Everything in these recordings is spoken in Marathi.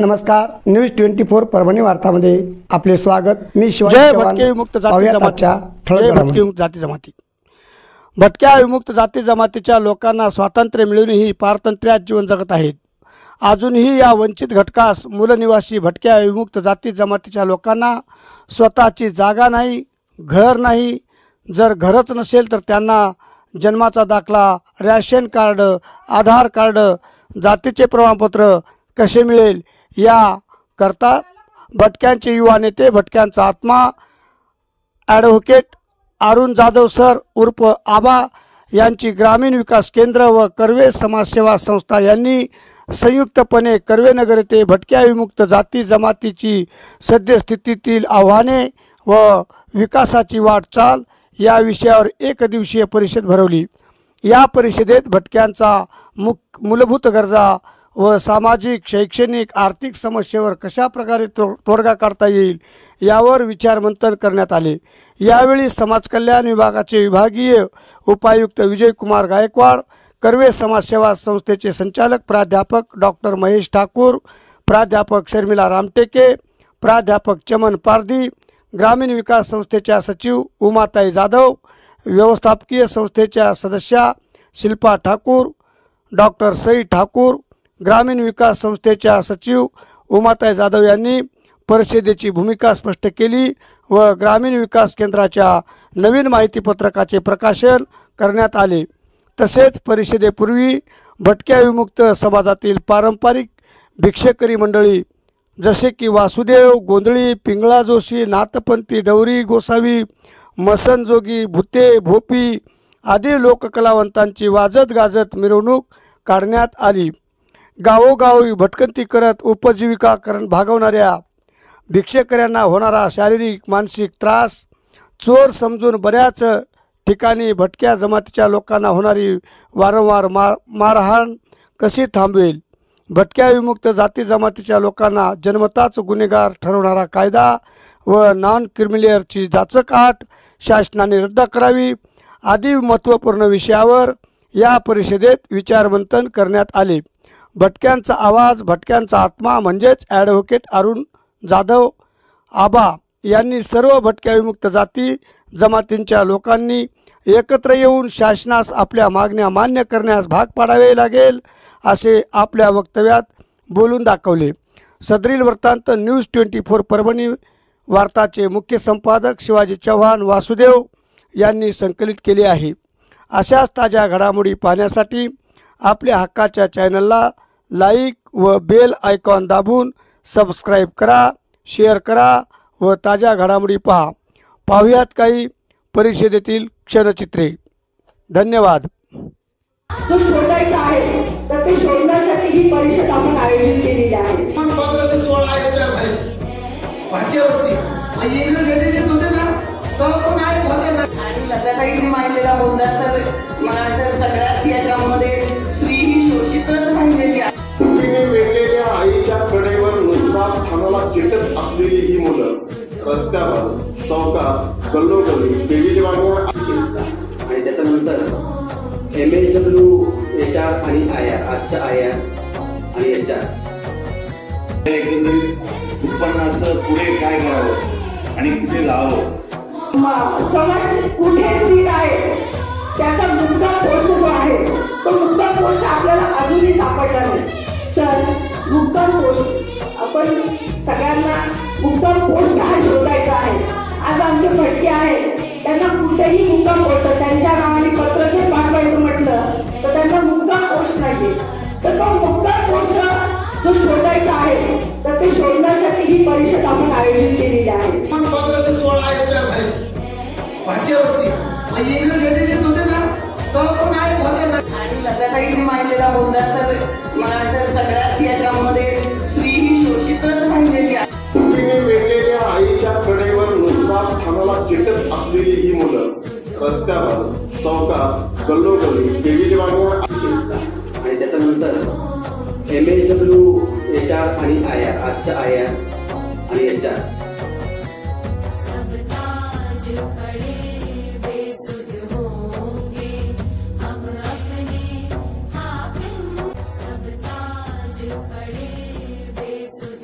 नमस्कार, न्यूज 24 परभणी वार्तामध्ये आपले स्वागत। मी जय भटके विमुक्त जाती जमाती। भटक्या विमुक्त जाती जमातीच्या लोकांना स्वातंत्र्य मिळूनही पारतंत्र्यात जीवन जगत आहेत। अजूनही या वंचित घटकास मूलनिवासी भटक्या विमुक्त जाती जमातीच्या लोकांना स्वतःची जागा नाही, घर नाही। जर घरच नसेल तर त्यांना जन्माचा दाखला, रॅशन कार्ड, आधार कार्ड, जातीचे प्रमाणपत्र कसे मिळेल या करता भटक्यांचे युवा नेते, भटक्यांचा आत्मा ॲडव्होकेट अरुण जाधव सर उर्फ आबा यांची ग्रामीण विकास केंद्र व कर्वे समाजसेवा संस्था यांनी संयुक्तपणे कर्वेनगर येथे भटक्या विमुक्त जाती जमातीची सद्यस्थितीतील आव्हाने व विकासाची वाटचाल या विषयावर एकदिवसीय परिषद भरवली। या परिषदेत भटक्यांचा मूलभूत गरजा व सामाजिक, शैक्षणिक, आर्थिक समस्येवर कशा प्रकारे तोडगा काढता येईल यावर विचारमंथन करण्यात आले। यावेळी समाज कल्याण विभागाचे विभागीय उपायुक्त विजयकुमार गायकवाड, कर्वे समाजसेवा संस्थेचे संचालक प्राध्यापक डॉक्टर महेश ठाकूर, प्राध्यापक शर्मिला रामटेके, प्राध्यापक चमन पारधी, ग्रामीण विकास संस्थेच्या सचिव उमाताई जाधव, व्यवस्थापकीय संस्थेच्या सदस्या शिल्पा ठाकूर, डॉक्टर सई ठाकूर, ग्रामीण विकास संस्थेच्या सचिव उमाताई जाधव यांनी परिषदेची भूमिका स्पष्ट केली व ग्रामीण विकास केंद्राच्या नवीन माहिती पत्रकाचे प्रकाशन करण्यात आले। तसेच परिषदेपूर्वी भटक्या विमुक्त समाजातील पारंपरिक भिक्षेकरी मंडळी जसे की वासुदेव, गोंधळी, पिंगळा जोशी, नाथपंथी, डवरी, गोसावी, मसनजोगी, भुते, भोपी आदी लोककलावंतांची वाजत गाजत मिरवणूक काढण्यात आली। गावोगावी भटकंती करत उपजीविका भागवणाऱ्या भिक्षेकऱ्यांना होणारा शारीरिक मानसिक त्रास, चोर समजून बऱ्याच ठिकाणी भटक्या जमातीच्या लोकांना होणारी वारंवार मारहाण कशी थांबवेल, भटक्या विमुक्त जाती जमातीच्या लोकांना जन्मताच गुन्हेगार ठरवणारा कायदा व नॉन क्रिमिनलची जाचक आट शासनाने रद्द करावी आदी महत्त्वपूर्ण विषयावर या परिषदेत विचारमंथन करण्यात आले। भटक्यांचा आवाज, भटक्यांचा आत्मा म्हणजेच ॲडव्होकेट अरुण जाधव आबा यांनी सर्व भटक्या विमुक्त जाती जमातींच्या लोकांनी एकत्र येऊन शासनास आपल्या मागण्या मान्य करण्यास भाग पाडावे लागेल असे आपल्या वक्तव्यात बोलून दाखवले। सदरील वृत्तांत न्यूज 24 परभणी वार्ताचे मुख्य संपादक शिवाजी चव्हाण वासुदेव यांनी संकलित केले आहे। अशाच ताज्या घडामोडी पाहण्यासाठी आपल्या हक्काच्या चॅनलला लाईक व बेल आयकॉन दाबून सबस्क्राईब करा, शेअर करा व ताज्या घडामोडी पहा। पाहुयात काही परिषदेतील क्षणचित्रे। धन्यवाद। जो शोधायचा आहे तर ते शोधण्यासाठी ही परिषद आपण आयोजित केलेली आहे। पण 15 ते 16 आहे भाग्यवती इंग्रज गेलेले होते ना, तो पण आहे होते आणि लताताईंनी मांडलेला मुद्दा तर मला तर सगळ्यात याच्यामध्ये स्त्री ही शोषितच राहिलेली आहे। कुठेही वेगवेगळ्या आईच्या कडेवर नुसताच ठाणाला चिटत असलेली ही मुलं रस्त्यावर, चौकात, गल्लोगल्ली देवीच्या वाड्यावर आणि त्याच्यानंतर MSW HR आणि IR, आजच्या IR आणि HR एकंदरीत उत्पन्नाचं पुढे काय करावं आणि कुठे लावावं, समाज कुठे स्थित आहे त्याचा मुद्दा पोस्ट जो आहे तो मुद्दा पोस्ट आपल्याला अजूनही सापडला नाही। तर मुद्दा पोस्ट आपण सगळ्यांना मुद्दा पोस्ट हा शोधायचा आहे। आज आमचे भटके आहेत त्यांना कुठेही मुद्दा पोस्ट, त्यांच्या नावाने पत्र जर पाठवायचं म्हटलं तर त्यांना मुद्दा पोस्ट नाही। तर तो मुद्दा पोस्ट जो शोधायचा आहे तर ते शोधण्यासाठी ही परिषद आपण आयोजित केलेली आहे। पण 15 ते 16 आहे भाग्यवती इंग्रज गेलेले होते ना, तो पण आहे होते आणि लताताईंनी मांडलेला मुद्दा तर मला तर सगळ्यात याच्यामध्ये स्त्री ही शोषितच राहिलेली आहे। कुठेही वेगवेगळ्या आईच्या कडेवर नुसताच ठाणाला चिटत असलेली ही मुलं रस्त्यावर, चौकात, गल्लोगल्ली देवीच्या वाड्यावर आणि त्याच्यानंतर MSW HR आणि IR, आजच्या IR आणि HR पड़े बेसुध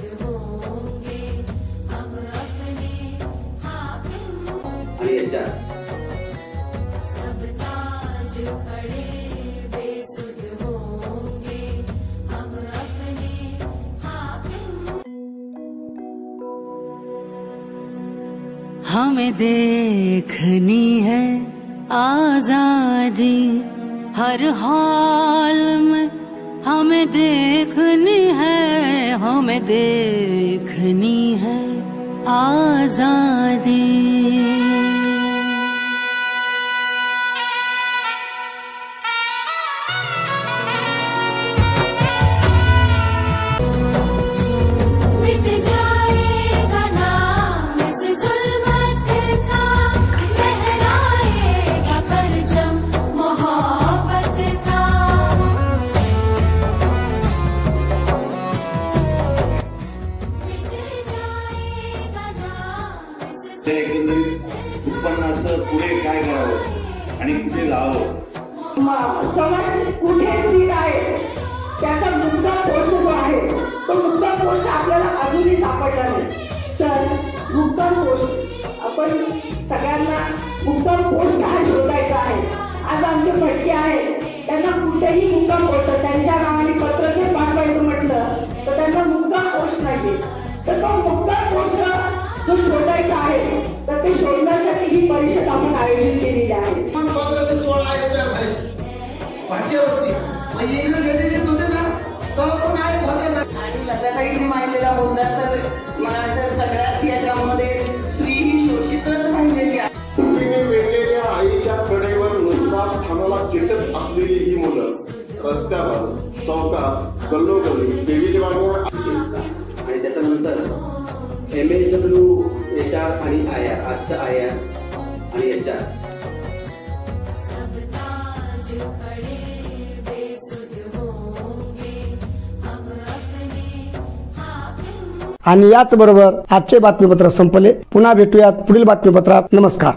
हमें देखनी है आजादी हर हाल में, हमें देखनी है आजादी। उत्पन्नाचं पुढे काय करावं आणि कुठे जावं, समाज कुठे स्थित आहे त्याचा मुद्दा पोस्ट जो आहे तो मुद्दा पोस्ट आपल्याला अजूनही सापडला नाही. सर, मुद्दा पोस्ट आपण सगळ्यांना मुद्दा पोस्ट हा शोधायचा आहे. आज आमचे फटके आहेत, त्यांना कुठेही मुद्दा पोस्ट त्यांच्या नावाने पत्र जर पाठवायचं म्हटलं तर त्यांना मुद्दा पोस्ट नाही. तर तो मुद्दा पोस्ट जो शोधायचा आहे तर ते शोधण्यासाठी ही परिषद आपण आयोजित केलेली आहे. पण 16 आयुक्त भाग्यवरती इंग्रज गेलेले होते ना, तेव्हा पण आहे होते. आणि लताताईंनी मांडलेला मुद्दा तर सगळ्यात याच्यामध्ये स्त्री ही शोषितच राहिलेली आहे. तिने वेगवेगळ्या आईच्या कडेवर नुसताच ठाणाला चिटत असलेली ही मुलं रस्त्यावर, चौकात, गल्लोगल्ली देवीच्या मागण्या आणि त्याच्यानंतर MSW HR आणि IR, आजच्या IR आणि HR. आणि याच बरोबर आजचे बातमीपत्र संपले. पुन्हा भेटूयात पुढील बातमीपत्रात. नमस्कार.